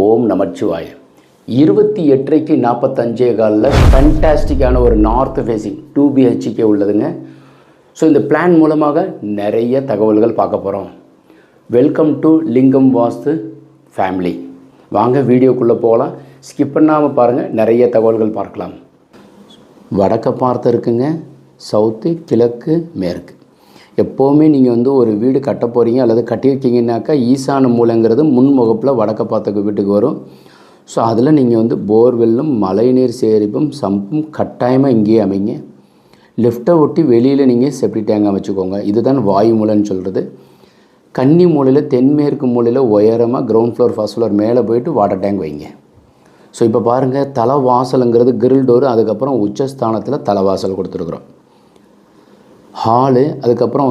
ஓம் நமச்சிவாய. 28 45 காலில் ஃபேன்டாஸ்டிக்கான ஒரு north facing 2 BHK உள்ளதுங்க. So இந்த பிளான் மூலமாக நிறைய தகவல்கள் பார்க்க போகிறோம். வெல்கம் டு லிங்கம் வாஸ்து ஃபேமிலி. வாங்க வீடியோக்குள்ளே போகலாம். ஸ்கிப் பண்ணாமல் பாருங்கள், நிறைய தகவல்கள் பார்க்கலாம். வடக்க பார்த்து இருக்குங்க, சவுத்து, கிழக்கு, மேற்கு. எப்போவுமே நீங்கள் ஒரு வீடு கட்ட போகிறீங்க அல்லது கட்டியிருக்கீங்கன்னாக்கா ஈசான மூலைங்கிறது முன்முகப்பில் வடக்க பார்த்த வீட்டுக்கு வரும். ஸோ அதில் நீங்கள் போர்வெல்லும் மழைநீர் சேகரிப்பும் சம்பும் கட்டாயமாக இங்கேயே அமைங்க. லிஃப்ட்டை ஒட்டி வெளியில் நீங்கள் செப்டி டேங்காக வச்சுக்கோங்க. இதுதான் வாயு மூலைன்னு சொல்கிறது. கன்னி மூலையில் தென்மேற்கு மூலையில் உயரமாக கிரவுண்ட் ஃப்ளோர் ஃபர்ஸ்ட் ஃப்ளோர் மேலே போயிட்டு வாட்டர் டேங்க் வைங்க. ஸோ இப்போ பாருங்கள், தலைவாசலுங்கிறது கிரில் டோரு, அதுக்கப்புறம் உச்சஸ்தானத்தில் தலைவாசல் கொடுத்துருக்குறோம். ஹாலு, அதுக்கப்புறம்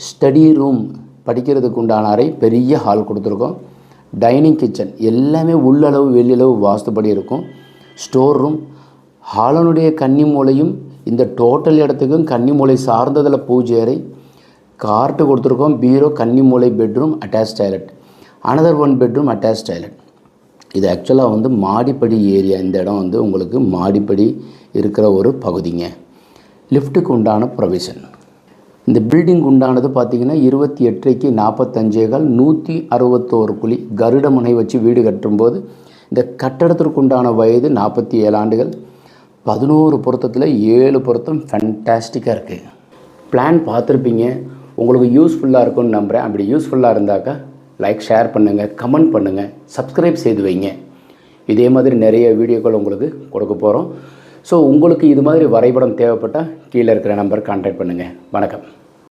ஸ்டடி ரூம், படிக்கிறதுக்கு உண்டான அறை, பெரிய ஹால் கொடுத்துருக்கோம். டைனிங் கிச்சன் எல்லாமே உள்ளளவு வெளியளவு வாஸ்துப்படி இருக்கும். ஸ்டோர் ரூம், ஹாலனுடைய கன்னி மூலையும் இந்த டோட்டல் இடத்துக்கும் கன்னி மூலை சார்ந்ததில் பூஜை அறை, கார்ட்டு கொடுத்துருக்கோம். பீரோ, கன்னி மூலை bedroom, attach toilet, another one bedroom, attach toilet. இது ஆக்சுவலாக மாடிப்படி ஏரியா. இந்த இடம் உங்களுக்கு மாடிப்படி இருக்கிற ஒரு பகுதிங்க. லிஃப்ட்டுக்கு உண்டான ப்ரொவிஷன். இந்த பில்டிங் உண்டானது பார்த்திங்கன்னா 28 45 கால் 161 குழி கருட முனை வச்சு வீடு கட்டும்போது இந்த கட்டடத்திற்கு உண்டான வயது 47 ஆண்டுகள். 11 பொருத்தத்தில் 7 பொருத்தம் ஃபேன்டாஸ்டிக்காக இருக்குது. பிளான் பார்த்துருப்பீங்க, உங்களுக்கு யூஸ்ஃபுல்லாக இருக்கும்னு நம்புகிறேன். அப்படி யூஸ்ஃபுல்லாக இருந்தாக்கா லைக், ஷேர் பண்ணுங்கள், கமெண்ட் பண்ணுங்கள், சப்ஸ்கிரைப் செய்து வைங்க. இதே மாதிரி நிறைய வீடியோக்கள் உங்களுக்கு கொடுக்க போகிறோம். ஸோ உங்களுக்கு இது மாதிரி வரைபடம் தேவைப்பட்டால் கீழே இருக்கிற நம்பர் கான்டாக்ட் பண்ணுங்கள். வணக்கம்.